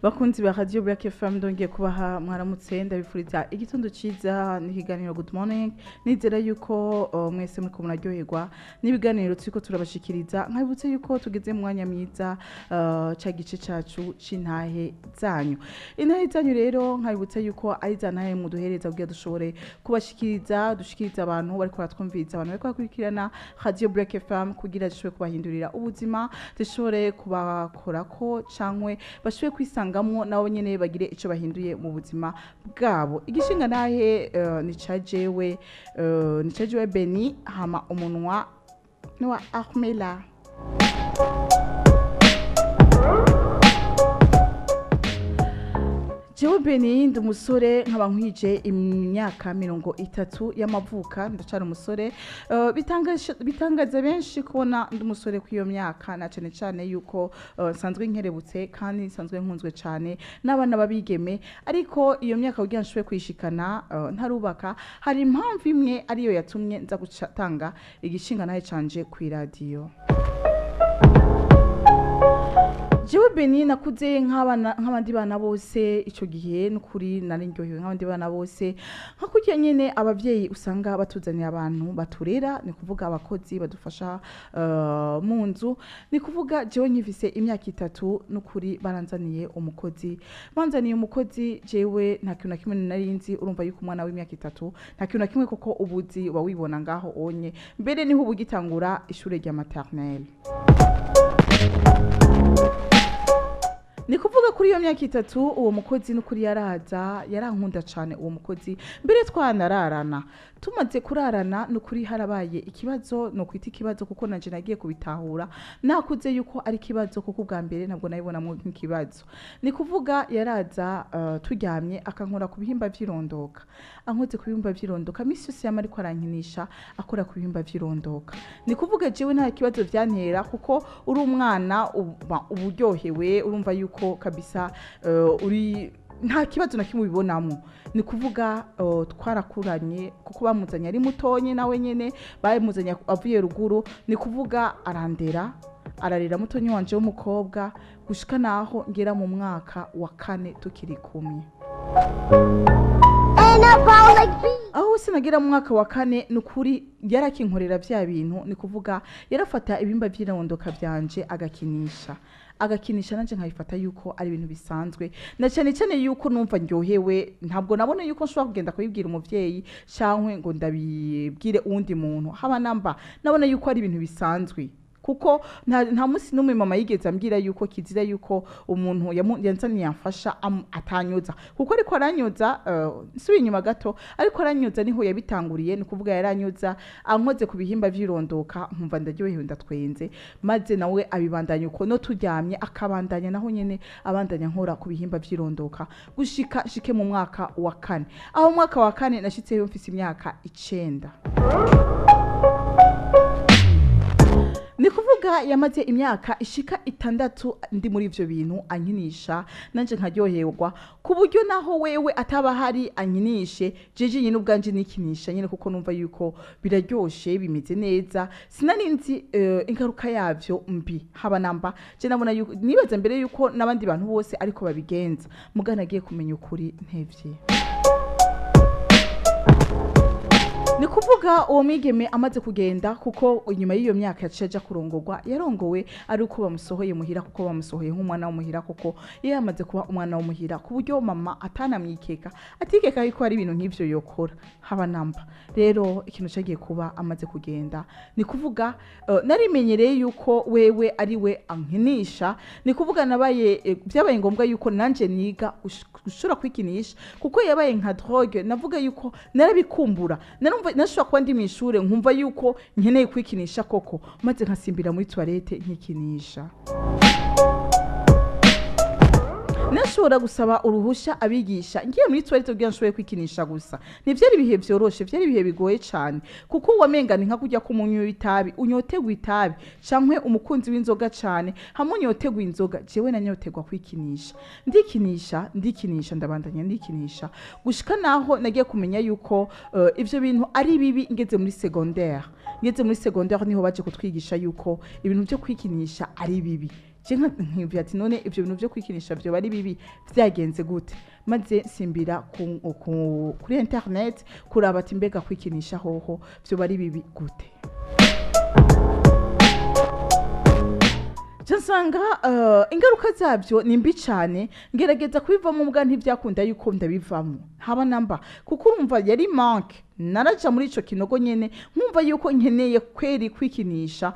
bakunzi ba Radio Black FM ndongeye kubaha mwaramutse ndabifuriza igitondo ciza n'ikiganiro Good Morning nizera yuko mwese muri ko muraryoherwa n'ibiganiro turiko turabashikiriza nkabutse yuko tugeze mu mwanya mwiza ca gice cacu c'intahe zanyu intahe zanyu rero nkabutse yuko ari zantahe mu duhereza kugira dushobore dushikiriza abantu bariko baratwumviriza abantu bariko bakurikirana Radio Black FM kugira dushobore kubahindurira ubuzima dushobore kubakorako cankwe bashobore kwisangamwo nabo nyene bagire ico bahinduye mu buzima bwabo igishinga nahe ni cajewe Beni hama umunwa wa Ahmela Jewe Beni ndi umusore nkaba nkwije imyaka 30 y'amavuka ndacara umusore bitangaza benshi kubona ndi umusore kwiyo myaka na cyane yuko sanzwe nkerebutse kandi sanzwe nkunzwe cyane n'abana babigeme ariko iyo myaka kugira nshobore kwishikana ntarubaka hari impamvu imwe ariyo yatumye nza gutanga igishinga nahe canje ku radio Jewe Beni nakuze nk'abandi bana bose ico gihe n'ukuri nari ndyohewe nk'abandi bana bose nkakurya nyene abavyeyi usanga batuzanira abantu baturera ni kuvuga abakozi badufasha mu nzu ni kuvuga jewe nkifise imyaka 3 n'ukuri baranzaniye umukozi jewe nta kintu na kimwe narinzi urumva yuko umwana w'imyaka 3 nta kintu na kimwe koko ubuzi wawibona ngaho onye mbere niho ubugitangura ishure rya maternelle ni kuvuga kuri iyo myaka 3 uwo mukozi n'ukuri yarankunda cyane uwo mukozi mbere twanararana tumaze kurarana n'ukuri harabaye ikibazo no kwita ikibazo kuko nanje nagiye kubitahura nakuze yuko ari kibazo kuko bwa mbere ntabwo nabibona mu nk'ikibazo ni kuvuga yaraza turyamye akankora ku bihimba vy'irondoka ankoze ku bihimba vy'irondoka misi yose yama ariko arankinisha akora ku bihimba vy'irondoka ni kuvuga jewe nta kibazo vyantera kuko uri umwana uburyohewe urumva yuko kabisa uri nta kibazo na kimwe ubibonamo ni kuvuga twarakuranye kuko bamuzanye ari mutonye nawe nyene bamuzanye avuye ruguru ni kuvuga ararera mutonye wanje w'umukobwa gushika naho ngera mu mwaka wa 4 tukiri kumwe aho sinagira mu mwaka wa 4 nukuri yarakinkorera vya bintu ni kuvuga yarafata ibimba vy'irondoka vyanje agakinisha nanje nkabifata yuko ari ibintu bisanzwe na cyane yuko numva ndyohewe ntabwo nabona yuko nshobora kugenda kubibwira umuvyeyi cankwe ngo ndabibwire uwundi muntu haba namba nabona yuko ari ibintu bisanzwe kuko nta musi numwe mama yigeze ambwira yuko kizira yuko umuntu yanzaniye yamfasha atanyoza kuko ariko aranyoza subiye inyuma gato ariko aranyoza niho yabitanguriye ni kuvuga yaranyoza ankoze ku bihimba vy'irondoka nkumva ndaryohewe ndatwenze maze nawe abibandanya uko no turyamye akabandanya naho nyene abandanya nkora ku bihimba vy'irondoka shike mu mwaka wa 4 aho mwaka wa 4 nashitseyo mfise imyaka 9 ni kuvuga yamaze imyaka ishika 6 ndi muri ivyo bintu ankinisha nanje nkaryoherwa ku buryo naho wewe ataba hari ankinishe jeje nyine ubwanje nikinisha nyine kuko numva yuko biraryoshe bimeze neza sinarinzi ingaruka yavyo mbi haba namba je nabona yuko nibaza mbere yuko nabandi bantu bose ariko babigenza mugana agiye kumenya ukuri ntevye ni kuvuga uwo mwigeme amaze kugenda kuko inyuma y'iyo myaka yacaja kurongorwa yarongowe ari uko bamusohoye muhira kuko bamusohoye nk'umwana w'umuhira kuko yamaze kuba umwana w'umuhira ku buryo mama atanamwikeka atikeka yuko ari ibintu nk'ivyo yokora haba namba rero ikintu cagiye kuba amaze kugenda ni kuvuga narimenyereye yuko wewe ari we ankinisha ni kuvuga byabaye ngombwa yuko nanje niga ushobora kwikinisha kuko yabaye nka drogue navuga yuko narabikumbura nashobora kuba ndi mw'ishure nkumva yuko nkeneye kwikinisha koko maze nkasimbira muri toilette nkikinisha nashobora gusaba uruhusha abigisha ngiye muri toilette kugira nshobore kwikinisha gusa ntivyari ibihe vyoroshe vyari ibihe bigoye cyane kuko wamengana nka kujya ku munyu w'itabi unyotegwa itabi cankwe umukunzi w'inzoga cyane hamwe unyotegwa inzoga jewe nanyotegwa kwikinisha ndikinisha ndabandanya ndikinisha gushika naho nagiye kumenya yuko ivyo bintu ari bibi ngeze muri secondaire niho baje kutwigisha yuko ibintu byo kwikinisha ari bibi nkibwira ati none ivyo bintu vyo kwikinisha vyo bari bibi vyagenze gute, maze simbira kuri internet kuraba ati mbega kwikinisha hoho vyo bari bibi gute. Nsanga ingaruka zabyo ni mbi cyane, ngerageza kubivamo mbwa ntibyakunda yuko ndabivamo haba namba, kuko urumva yari manque naraja muri ico kinogo nyene nkumva yuko nkeneye kweri kwikinisha,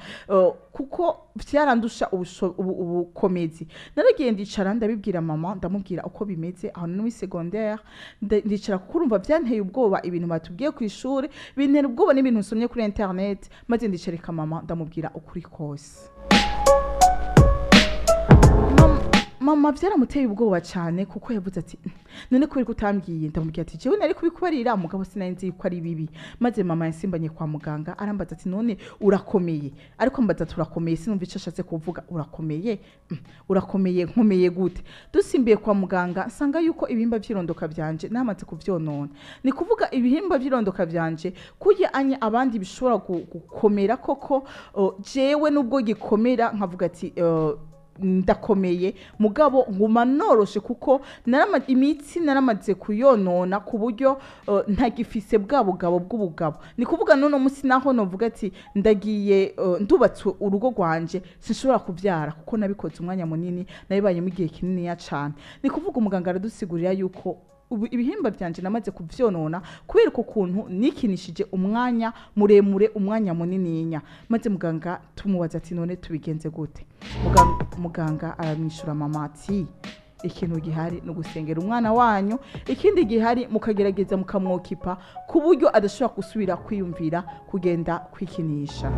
kuko vyarandusha ubukomezi. Naragiye ndicara ndabibwira mama, ndamubwira uko bimeze aho no muri secondaire, ndicara kuko urumva vyanteye ubwoba ibintu batubwiye ku ishuri, bintera ubwoba n'ibintu nsomye kuri internet, maze ndicereka mama ndamubwira ukuri kose. Mama vyaramuteye ubwoba cyane kuko yavuze ati none kubera kutambwiye, ndamubwira ati jewe nari kubikubarira mugabo sinanzi yuko ari bibi. Maze mama yansimbanye kwa muganga arambaza ati none urakomeye, ariko mbaza turakomeye sinumva ico ashatse kuvuga. Urakomeye nkomeye gute? Dusimbiye kwa muganga nsanga yuko ibihimba vy'irondoka vyanje namaze kuvyonona. Ni kuvuga ibihimba vy'irondoka vyanje kuye anye abandi bishobora gukomera koko, jewe nubwo gikomera nkavuga ati ndakomeye mugabo nguma noroshe kuko imitsi naramaze kuyonona ku buryo ntagifise bwa bugabo bw'ubugabo. Ni kuvuga none musi naho novuga ati ndagiye ndubatse urugo rwanje sinshobora kuvyara kuko nabikoze umwanya munini, nabibaye mu gihe kinini ya cane. Ni kuvuga umuganga aradusigurira yuko ibihimba byanje namaze kuvyonona kubera ko kuntu nikinishije umwanya muremure, umwanya munininya. Maze muganga tumubaza ati none tubigenze gute? Muganga aramwishura mama ati ikintu gihari no gusengera umwana wanyu, ikindi gihari mukagerageza mukamwokipa ku buryo adashobora gusubira kwiyumvira kugenda kwikinisha.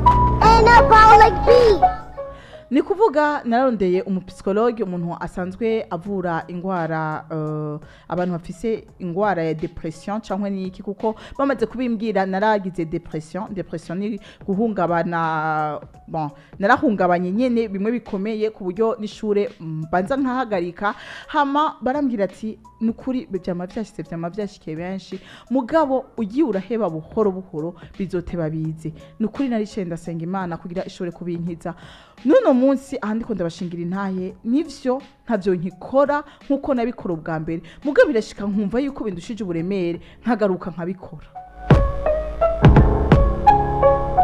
Ni kuvuga nararondeye umupsikologe, umuntu asanzwe avura ingwara abantu bafise ingwara ya depression cyangwa niki, kuko bamaze kubimbwira naragize depression ni guhungabana. Narahungabanye nyene bimwe bikomeye ku buryo n'ishure mbanza nkahagarika. Hama barambwira ati nukuri byama byashikiye benshi mugabo ugiye uraheba buhoro buhoro bizoteba bize. Nukuri narice ndasenga Imana kugira ishore kubinkiza. Nuno munsi ahandi ko ndabashingira intaye nivyo ntavyo nkikora nkuko nabikora ubwa mbere, mugabo birashika nkumva yuko bindushije uburemere nkagaruka nkabikora.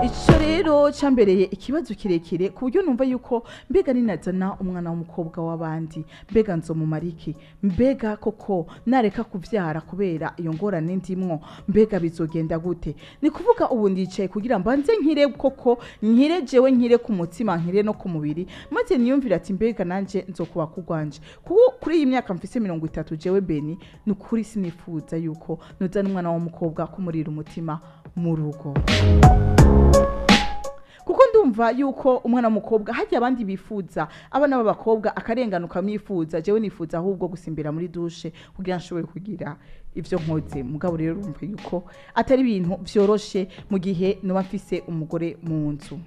Ico rero cambereye ikibazo kirekire ku buryo numva yuko mbega ninazana umwana w'umukobwa w'abandi mbega nzomumariki, mbega koko nareka kuvyara kubera iyo ngorane ndimwo mbega bizogenda gute? Ni kuvuga ubu ndicaye kugira mbanze nkire koko, nkire jewe, nkire ku mutima, nkire no ku mubiri, maze niyumvira ati mbega nanje nzokuba kugwanje. Kuko kuri iyi myaka mfise 30 jewe Beni nukuri sinifuza yuko nozana umwana w'umukobwa kumurira umutima mu rugo, kuko ndumva yuko umwana w'umukobwa hajya abandi bifuza abana b'abakobwa akarenganuka mwifuza, jewe nifuza ahubwo gusimbira muri dushe kugira nshobore kugira ivyo nkoze. Mugabo rero urumva yuko atari ibintu vyoroshe mu gihe noba mfise umugore mu nzu.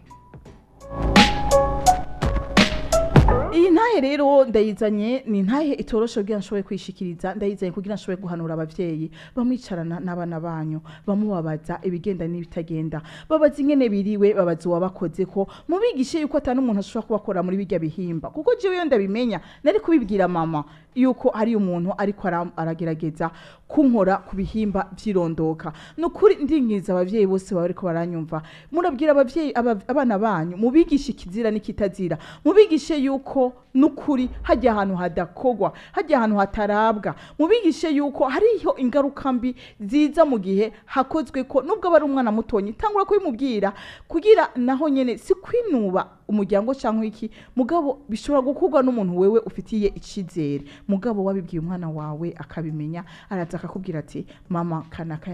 Iyi ntahe rero ndayizanye, ni ntahe itoroshe kugira nshoboye kwishikiriza, ndayizanye kugira nshoboye guhanura abavyeyi bamwicarana n'abana banyu bamubabaza ibigenda n'ibitagenda, babaza ingene biriwe, babaza uwabakoze ko, mubigishe yuko atari umuntu ashobora kubakora muri bijya bihimba. Kuko jewe yo ndabimenya nari kubibwira mama yuko hari umuntu ariko aragerageza kunkora ku bihimba vyirondoka. Nukuri ndingiza abavyeyi bose bariko baranyumva, murabwira abavyeyi abana banyu mubigishe ikizira n'ikitazira, mubigishe yuko nukuri hajya ahantu hadakogwa, hajya ahantu hatarabwa, mubigishe yuko hariho ingaruka mbi ziza mu gihe hakozwe ko, nubwo bari umwana mutonyi tangura kubimubwira kugira naho nyene si kwinuba umuryango cyangwa iki, mugabo bishobora gukorwa n'umuntu wewe ufitiye icizere. Mugabo wabibwiye umwana wawe akabimenya, araza akakubwira ati mama kanaka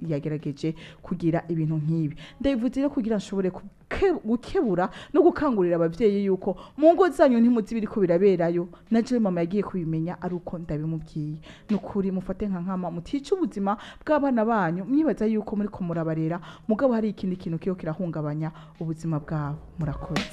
yagerageje kugira ibintu nk'ibi. Ndabivuze rero kugira nshobore gukebura no gukangurira abavyeyi yuko mu ngo zanyu ntimuzi biriko biraberayo. Naje mama yagiye kubimenya ari uko ndabimubwiye. Nukuri mufate nka nkama, mutice ubuzima bw'abana banyu mwibaza yuko muri ko murabarera, mugabo hari ikindi kintu kiyo kirahungabanya ubuzima bwabo. Murakoze.